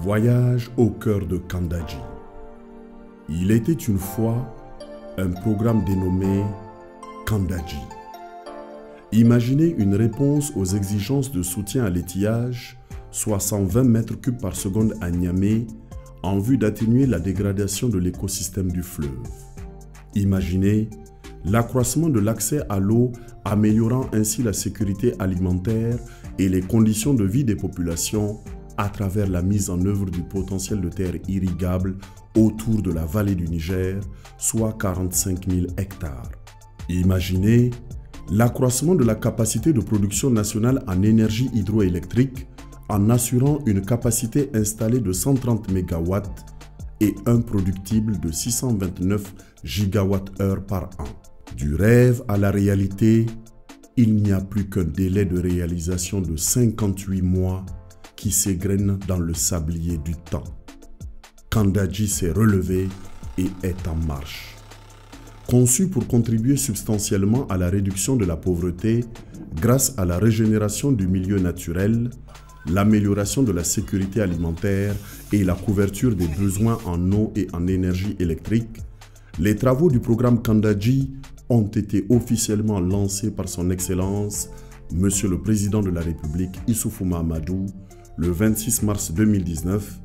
Voyage au cœur de Kandadji. Il était une fois un programme dénommé Kandadji. Imaginez une réponse aux exigences de soutien à l'étiage, soit 120 mètres cubes par seconde à Niamey, en vue d'atténuer la dégradation de l'écosystème du fleuve. Imaginez l'accroissement de l'accès à l'eau, améliorant ainsi la sécurité alimentaire et les conditions de vie des populations à travers la mise en œuvre du potentiel de terres irrigables autour de la vallée du Niger, soit 45 000 hectares. Imaginez l'accroissement de la capacité de production nationale en énergie hydroélectrique en assurant une capacité installée de 130 MW et un productible de 629 GWh par an. Du rêve à la réalité, il n'y a plus qu'un délai de réalisation de 58 mois qui s'égrène dans le sablier du temps. Kandadji s'est relevé et est en marche. Conçu pour contribuer substantiellement à la réduction de la pauvreté grâce à la régénération du milieu naturel, l'amélioration de la sécurité alimentaire et la couverture des besoins en eau et en énergie électrique, les travaux du programme Kandadji ont été officiellement lancés par son Excellence, Monsieur le Président de la République Issoufou Mahamadou, le 26 mars 2019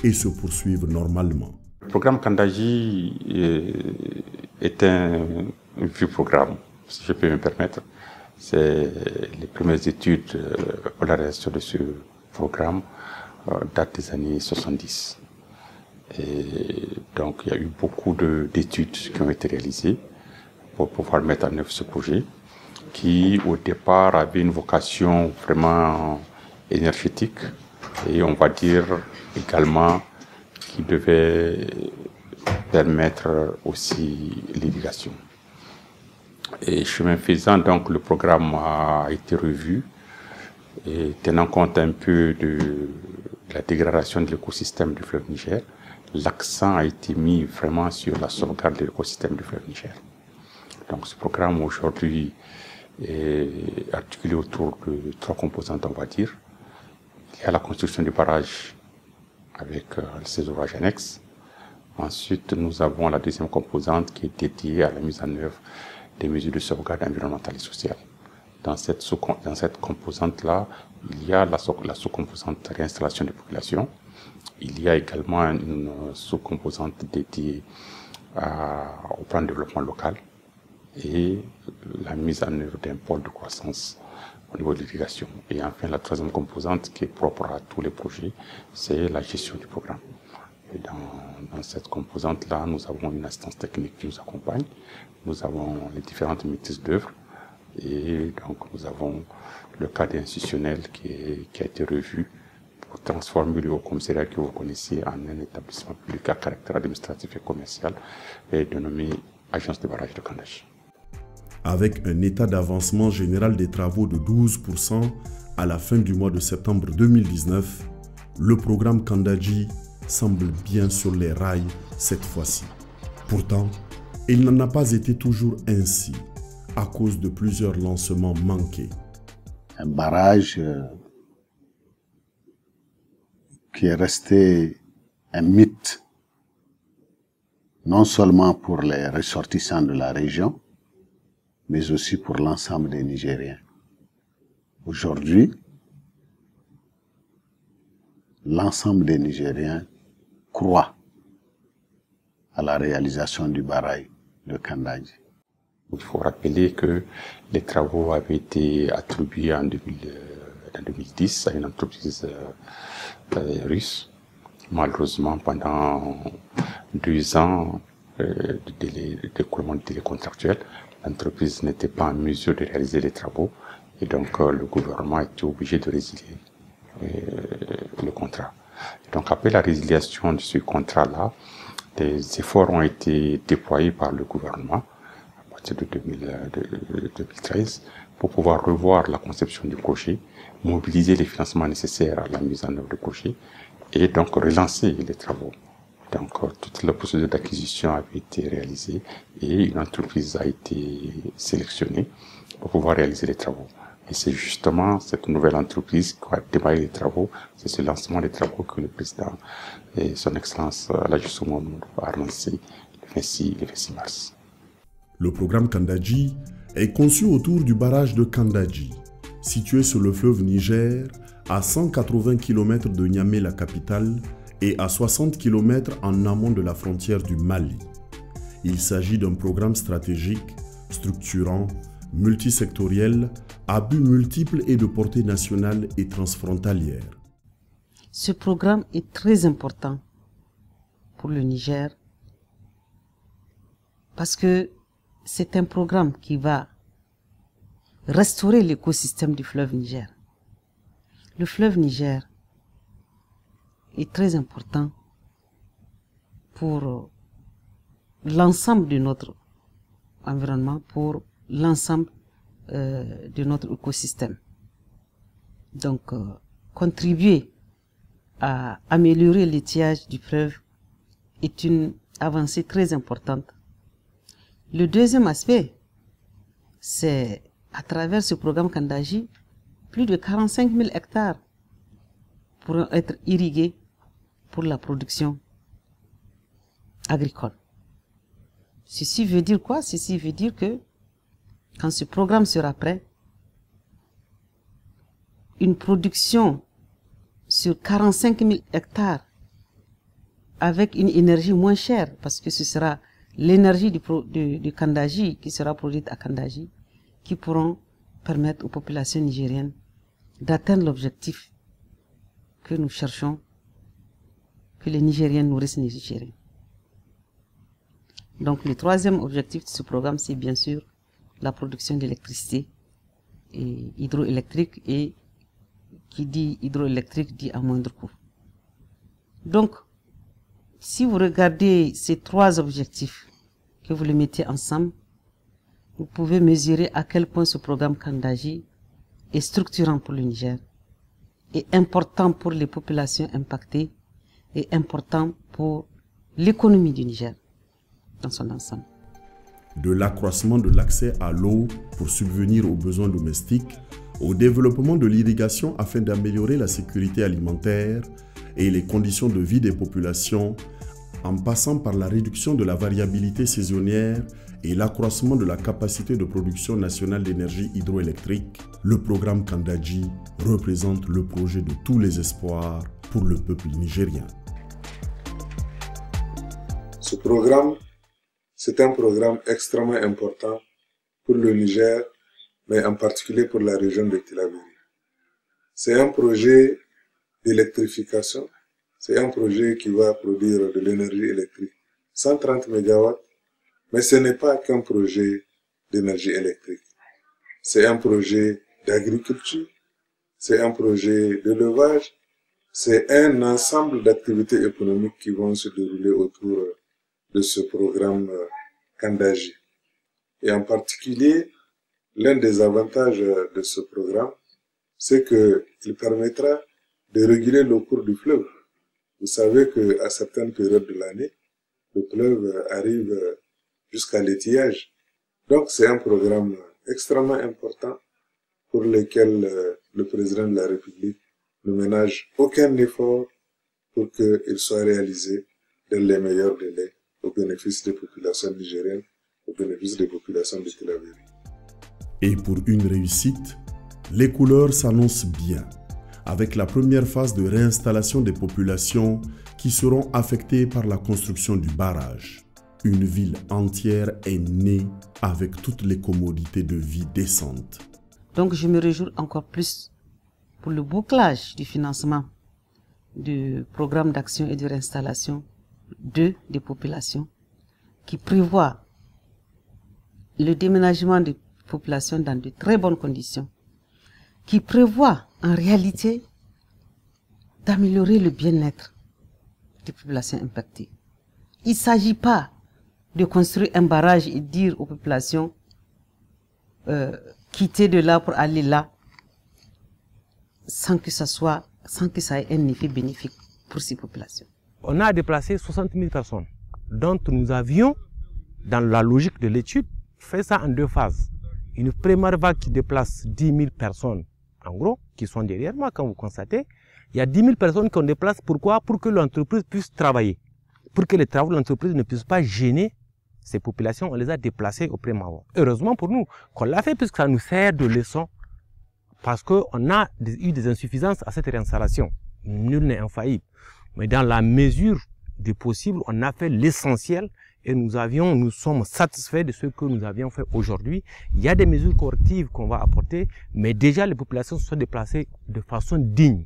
et se poursuivent normalement. Le programme Kandadji est un vieux programme, si je peux me permettre. C'est les premières études pour la réalisation de ce programme datent des années 70. Et donc il y a eu beaucoup d'études qui ont été réalisées pour pouvoir mettre en œuvre ce projet qui au départ avait une vocation vraiment énergétique et on va dire également qui devait permettre aussi l'irrigation. Et chemin faisant, donc le programme a été revu et tenant compte un peu de la dégradation de l'écosystème du fleuve Niger, l'accent a été mis vraiment sur la sauvegarde de l'écosystème du fleuve Niger. Donc ce programme aujourd'hui est articulé autour de trois composantes, on va dire. Il y a la construction du barrage avec ses ouvrages annexes. Ensuite, nous avons la deuxième composante qui est dédiée à la mise en œuvre des mesures de sauvegarde environnementale et sociale. Dans cette composante-là, il y a la sous-composante réinstallation des populations. Il y a également une sous-composante dédiée au plan de développement local et la mise en œuvre d'un pôle de croissance au niveau de l'irrigation. Et enfin, la troisième composante qui est propre à tous les projets, c'est la gestion du programme. Et dans cette composante-là, nous avons une assistance technique qui nous accompagne. Nous avons les différentes maîtrises d'œuvre. Et donc, nous avons le cadre institutionnel qui a été revu pour transformer le haut commissariat que vous connaissez en un établissement public à caractère administratif et commercial et dénommé Agence de barrage de Kandadji. Avec un état d'avancement général des travaux de 12% à la fin du mois de septembre 2019, le programme Kandadji semble bien sur les rails cette fois-ci. Pourtant, il n'en a pas été toujours ainsi à cause de plusieurs lancements manqués. Un barrage qui est resté un mythe, non seulement pour les ressortissants de la région, mais aussi pour l'ensemble des Nigériens. Aujourd'hui, l'ensemble des Nigériens croient à la réalisation du barrage de Kandadji. Il faut rappeler que les travaux avaient été attribués en 2010 à une entreprise russe. Malheureusement, pendant 2 ans d'écoulement de délai contractuel, l'entreprise n'était pas en mesure de réaliser les travaux et donc le gouvernement était obligé de résilier le contrat. Et donc après la résiliation de ce contrat-là, des efforts ont été déployés par le gouvernement à partir de 2013 pour pouvoir revoir la conception du projet, mobiliser les financements nécessaires à la mise en œuvre du projet et donc relancer les travaux. Donc toute la procédure d'acquisition avait été réalisée et une entreprise a été sélectionnée pour pouvoir réaliser les travaux. Et c'est justement cette nouvelle entreprise qui a démarré les travaux, c'est ce lancement des travaux que le président et son Excellence Alhaji Soumoun a lancé le 26 mars. Le programme Kandaji est conçu autour du barrage de Kandaji, situé sur le fleuve Niger, à 180 km de Niamey, la capitale, et à 60 km en amont de la frontière du Mali. Il s'agit d'un programme stratégique, structurant, multisectoriel, à buts multiples et de portée nationale et transfrontalière. Ce programme est très important pour le Niger parce que c'est un programme qui va restaurer l'écosystème du fleuve Niger. Le fleuve Niger est très important pour l'ensemble de notre environnement, pour l'ensemble de notre écosystème. Donc, contribuer à améliorer l'étiage du fleuve est une avancée très importante. Le deuxième aspect, c'est à travers ce programme Kandaji, plus de 45 000 hectares pourront être irrigués pour la production agricole. Ceci veut dire quoi? Ceci veut dire que quand ce programme sera prêt, une production sur 45 000 hectares avec une énergie moins chère, parce que ce sera l'énergie du Kandaji qui sera produite à Kandaji, qui pourront permettre aux populations nigériennes d'atteindre l'objectif que nous cherchons, que les Nigériens nourrissent les Nigériens. Donc le troisième objectif de ce programme, c'est bien sûr la production d'électricité et hydroélectrique, et qui dit hydroélectrique dit à moindre coût. Donc, si vous regardez ces trois objectifs, que vous les mettez ensemble, vous pouvez mesurer à quel point ce programme Kandaji est structurant pour le Niger, est important pour les populations impactées, et important pour l'économie du Niger dans son ensemble. De l'accroissement de l'accès à l'eau pour subvenir aux besoins domestiques, au développement de l'irrigation afin d'améliorer la sécurité alimentaire et les conditions de vie des populations, en passant par la réduction de la variabilité saisonnière et l'accroissement de la capacité de production nationale d'énergie hydroélectrique, le programme Kandaji représente le projet de tous les espoirs pour le peuple nigérien. Ce programme, c'est un programme extrêmement important pour le Niger, mais en particulier pour la région de Tillabéri. C'est un projet d'électrification, c'est un projet qui va produire de l'énergie électrique, 130 MW, mais ce n'est pas qu'un projet d'énergie électrique. C'est un projet d'agriculture, c'est un projet d'élevage, c'est un ensemble d'activités économiques qui vont se dérouler autour de ce programme Kandaji. Et en particulier, l'un des avantages de ce programme, c'est qu'il permettra de réguler le cours du fleuve. Vous savez qu'à certaines périodes de l'année, le fleuve arrive jusqu'à l'étiage. Donc c'est un programme extrêmement important pour lequel le président de la République ne ménage aucun effort pour qu'il soit réalisé dans les meilleurs délais au bénéfice des populations nigériennes, au bénéfice des populations de Tillabéri. Et pour une réussite, les couleurs s'annoncent bien, avec la première phase de réinstallation des populations qui seront affectées par la construction du barrage. Une ville entière est née avec toutes les commodités de vie décentes. Donc je me réjouis encore plus pour le bouclage du financement du programme d'action et de réinstallation des populations, qui prévoit le déménagement des populations dans de très bonnes conditions, qui prévoit en réalité d'améliorer le bien-être des populations impactées. Il ne s'agit pas de construire un barrage et dire aux populations quittez de là pour aller là, sans que ça ait un effet bénéfique pour ces populations. On a déplacé 60 000 personnes, dont nous avions, dans la logique de l'étude, fait ça en deux phases. une première vague qui déplace 10 000 personnes, en gros, qui sont derrière moi, quand vous constatez. Il y a 10 000 personnes qu'on déplace. Pourquoi? Pour que l'entreprise puisse travailler. Pour que les travaux de l'entreprise ne puissent pas gêner ces populations, on les a déplacées au premier moment. Heureusement pour nous qu'on l'a fait, puisque ça nous sert de leçon. Parce qu'on a eu des insuffisances à cette réinstallation. Nul n'est infaillible. Mais dans la mesure du possible, on a fait l'essentiel et nous sommes satisfaits de ce que nous avions fait aujourd'hui. Il y a des mesures correctives qu'on va apporter, mais déjà les populations se sont déplacées de façon digne.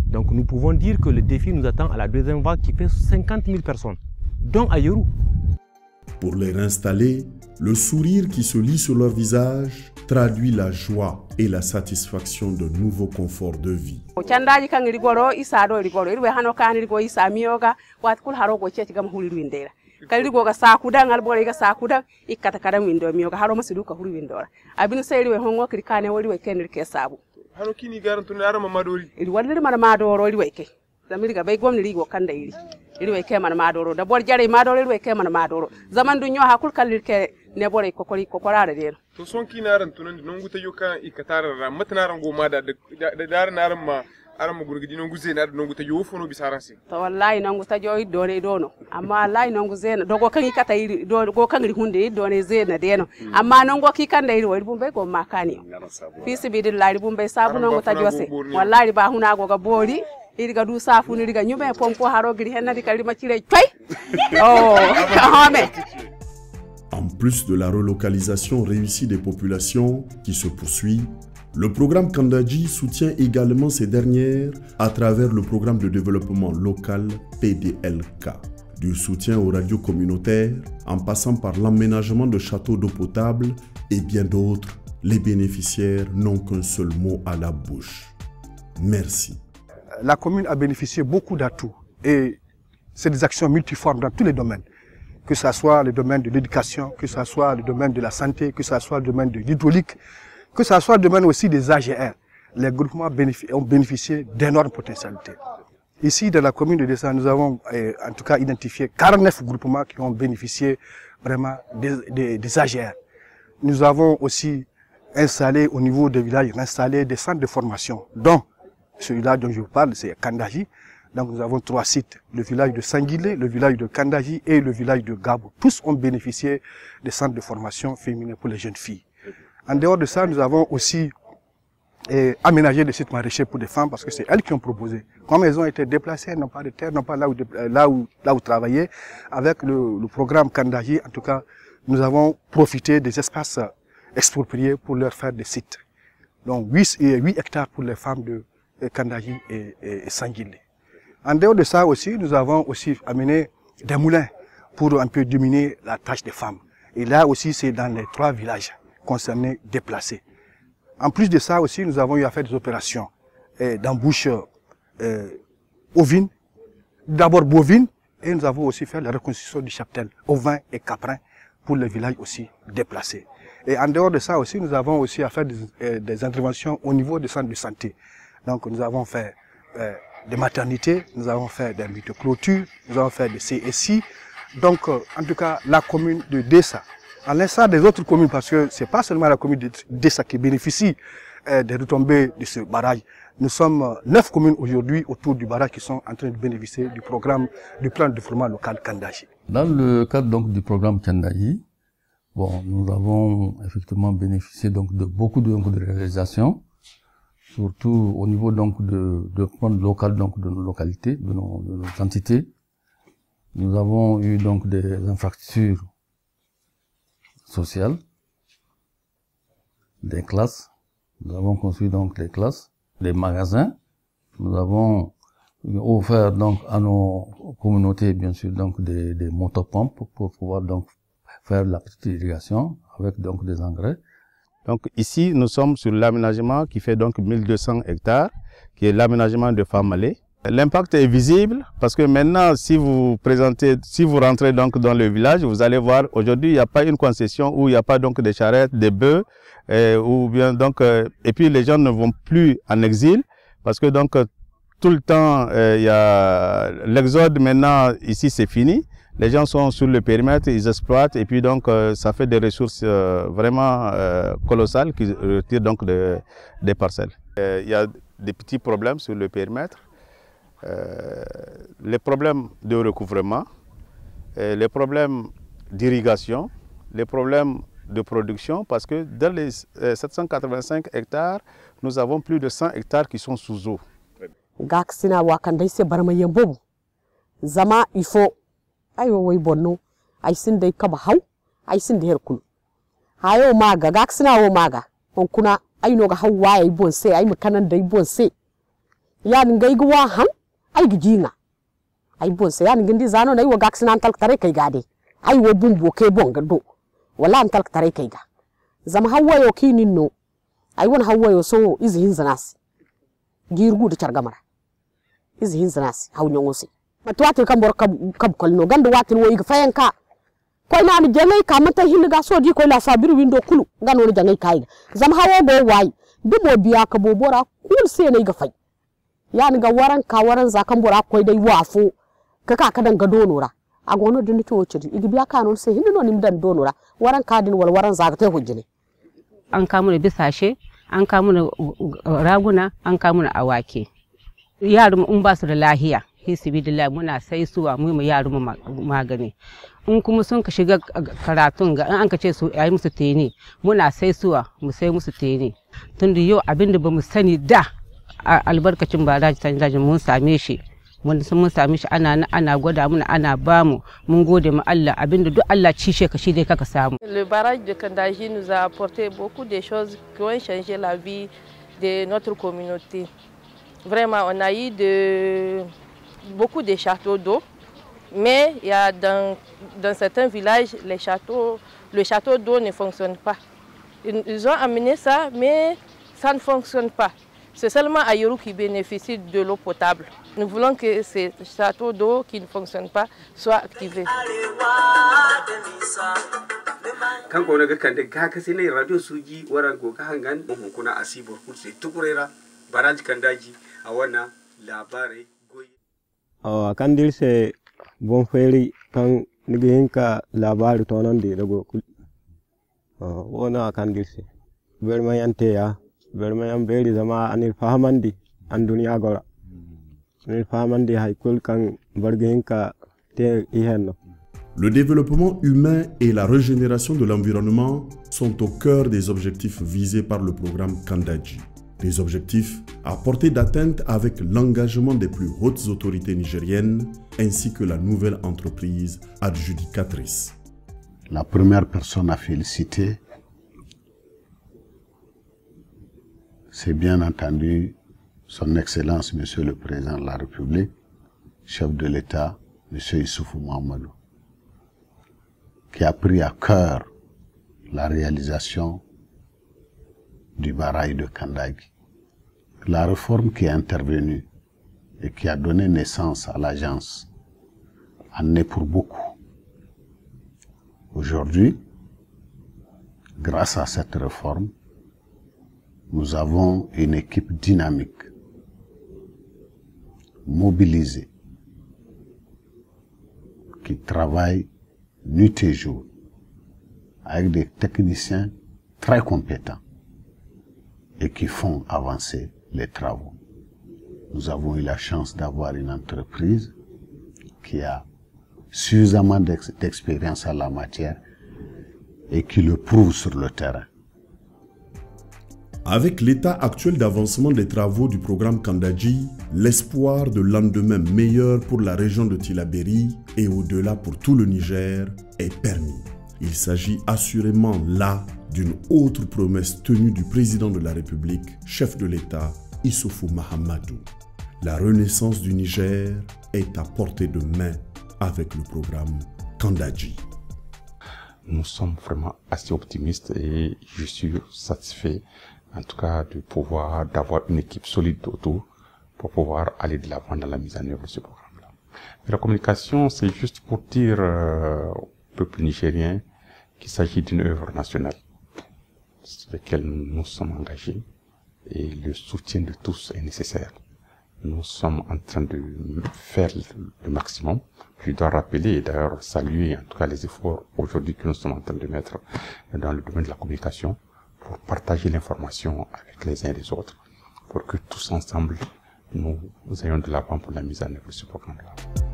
Donc nous pouvons dire que le défi nous attend à la deuxième vague qui fait 50 000 personnes, dont à Yorou. Pour les réinstaller, le sourire qui se lit sur leur visage traduit la joie et la satisfaction de nouveaux conforts de vie. Kalirigo ga sakuda ngal bore ga sakuda ikata kada windo miyoga haro masiduka huri windora abin sayri we hongo kirkane wori we kenir ke sabu haro kini garantu na arama madori iri wadiri mana madoro iri we ke zamiri ga bay gomni rigo kanda iri we ke mana madoro da bor jare madoro iri we ke mana madoro zaman du nyo hakul kalir ke ne bore kokorare de to son kini arantu nan non guta yoka ikatara ra matna rango mada da dar narama aram gurgidi non guze na non guta yo fono bisaransi to wallahi non guta joy done dono amma wallahi non guze na dogo kan ikata iri do go kan ri hunde done zena deno amma non go ki kan da iri wari bumbe go makani fisi bidillahi bumbe sabu non guta jose wallahi ba huna go ga bori iri ga du safu ni riga nyume pompo haro giri henna di kalima chire choy oh ahame. En plus de la relocalisation réussie des populations qui se poursuit, le programme Kandaji soutient également ces dernières à travers le programme de développement local PDLK. Du soutien aux radios communautaires, en passant par l'aménagement de châteaux d'eau potable et bien d'autres, les bénéficiaires n'ont qu'un seul mot à la bouche. Merci. La commune a bénéficié beaucoup d'atouts et c'est des actions multiformes dans tous les domaines. Que ce soit le domaine de l'éducation, que ce soit le domaine de la santé, que ce soit le domaine de l'hydraulique, que ce soit le domaine aussi des AGR. Les groupements ont bénéficié d'énormes potentialités. Ici, dans la commune de Dessa, nous avons en tout cas identifié 49 groupements qui ont bénéficié vraiment des AGR. Nous avons aussi installé au niveau des villages, installé des centres de formation, dont celui-là dont je vous parle, c'est Kandaji. Donc nous avons 3 sites, le village de Sanguilé, le village de Kandaji et le village de Gabo. Tous ont bénéficié des centres de formation féminins pour les jeunes filles. En dehors de ça, nous avons aussi aménagé des sites maraîchers pour des femmes parce que c'est elles qui ont proposé. Comme elles ont été déplacées, elles n'ont pas de terre, n'ont pas là où travailler. Avec le programme Kandaji, en tout cas, nous avons profité des espaces expropriés pour leur faire des sites. Donc 8 hectares pour les femmes de Kandaji et Sanguilé. En dehors de ça aussi, nous avons aussi amené des moulins pour un peu diminuer la tâche des femmes. Et là aussi, c'est dans les 3 villages concernés déplacés. En plus de ça aussi, nous avons eu à faire des opérations d'embouche ovine, d'abord bovine, et nous avons aussi fait la reconstruction du cheptel ovin et caprin pour les villages aussi déplacés. Et en dehors de ça aussi, nous avons aussi à faire des interventions au niveau des centres de santé. Donc nous avons fait des maternités, nous avons fait des mythoclôtures, nous avons fait des CSI. Donc, en tout cas, la commune de Dessa, à l'instar des autres communes, parce que c'est pas seulement la commune de Dessa qui bénéficie des retombées de ce barrage. Nous sommes 9 communes aujourd'hui autour du barrage qui sont en train de bénéficier du programme, du plan de développement local Kandaji. Dans le cadre donc du programme Kandaji, bon, nous avons effectivement bénéficié donc de beaucoup de réalisations. Surtout au niveau donc de plan local donc de nos localités, de nos entités. Nous avons eu donc des infrastructures sociales, des classes. Nous avons construit donc des classes, des magasins. Nous avons offert donc à nos communautés bien sûr donc des motopompes pour pouvoir donc faire la petite irrigation avec donc des engrais. Donc ici, nous sommes sur l'aménagement qui fait donc 1200 hectares, qui est l'aménagement de Famalé. L'impact est visible parce que maintenant, si vous rentrez donc dans le village, vous allez voir, aujourd'hui, il n'y a pas une concession où il n'y a pas donc des charrettes, des bœufs, ou bien donc, et puis les gens ne vont plus en exil parce que donc, tout le temps, il y a l'exode maintenant, ici c'est fini. Les gens sont sur le périmètre, ils exploitent et puis donc ça fait des ressources vraiment colossales qui retirent donc des parcelles. Il y a des petits problèmes sur le périmètre, les problèmes de recouvrement, les problèmes d'irrigation, les problèmes de production, parce que dans les 785 hectares, nous avons plus de 100 hectares qui sont sous eau. Zama il faut ayo way bonno ay sinde kaba haw ay sinde herkul hayo maga gaksina wo maga on kuna ay no ga haw waye bonse ay makanan dai bonse ya ngai gwa han ay gijinga ay bonse ya ngindi zano nay wo gaksina antal tare kai gade ay wo bumbo ke bonga do wala antal tare kai ga zama hawayo kinin no ay won hawayo so izi hinzanas girgu da chargamara izi hinzanas haw nyongosi matwati kambor kab kolno gandu watin wo iga fayanka ko na jangay ka mata hinga sodi ko la sabir windo kulu ngano jangay kayga zam hawo go way dubo biya ka bobora kul sene iga fay yani ga waran ka waran za kambora ko dai wafo kaka kadan ga donora agono din to ciri iga biya ka non se hinno nim dan donora waran ka din wal waran za ga tay hujjine an kamu ne bisashe an kamu ne raguna an kamu ne awake yarum in ba su da lahiya hisibidillah muna sai suwa mu yaru magani in kuma sun ka shiga karatun ga an ka ce su ayi musu teni muna sai suwa mu sai musu teni tunda yau abinda bamu sani da albarkacin baraji tanjajin mun same shi mun same shi ana gwada muna ana bamu mun gode ma Allah abinda duk Allah cishe ka shi dai kaka samu. Le barrage de Kandaji nous a apporté beaucoup de choses qui ont changé la vie de notre communauté. Vraiment on a eu beaucoup de châteaux d'eau, mais il y a dans certains villages, le château d'eau ne fonctionne pas. Ils ont amené ça, mais ça ne fonctionne pas. C'est seulement Ayoru qui bénéficie de l'eau potable. Nous voulons que ces châteaux d'eau qui ne fonctionnent pas soient activés. Quand on a vu radio suji warango kahangan kuna asibor kurse tukurera baraj kandaji awana labare kandir se bon feri kan nigi hinka labari tonande dago wona kandir se berma yante ya berma yam beri zama anil fahamandi an duniya gora anil fahamandi haykul kan barge hinka te ihenno. Le développement humain et la régénération de l'environnement sont au cœur des objectifs visés par le programme Kandaji. Des objectifs à portée d'atteinte avec l'engagement des plus hautes autorités nigériennes ainsi que la nouvelle entreprise adjudicatrice. La première personne à féliciter, c'est bien entendu Son Excellence Monsieur le Président de la République, chef de l'État, Monsieur Issoufou Mahamadou, qui a pris à cœur la réalisation du barrage de Kandaji. La réforme qui est intervenue et qui a donné naissance à l'agence en est pour beaucoup. Aujourd'hui, grâce à cette réforme, nous avons une équipe dynamique, mobilisée, qui travaille nuit et jour, avec des techniciens très compétents et qui font avancer les travaux. Nous avons eu la chance d'avoir une entreprise qui a suffisamment d'expérience en la matière et qui le prouve sur le terrain. Avec l'état actuel d'avancement des travaux du programme Kandaji, l'espoir de lendemain meilleur pour la région de Tillabéri et au-delà pour tout le Niger est permis. Il s'agit assurément là d'une autre promesse tenue du président de la République, chef de l'État, Issoufou Mahamadou. La renaissance du Niger est à portée de main avec le programme Kandaji. Nous sommes vraiment assez optimistes et je suis satisfait en tout cas d'avoir une équipe solide autour pour pouvoir aller de l'avant dans la mise en œuvre de ce programme-là. La communication, c'est juste pour dire au peuple nigérien qu'il s'agit d'une œuvre nationale sur laquelle nous sommes engagés et le soutien de tous est nécessaire. nous sommes en train de faire le maximum. Je dois rappeler et d'ailleurs saluer en tout cas les efforts aujourd'hui que nous sommes en train de mettre dans le domaine de la communication pour partager l'information avec les uns et les autres, pour que tous ensemble, nous ayons de l'avant pour la mise en œuvre de ce programme-là.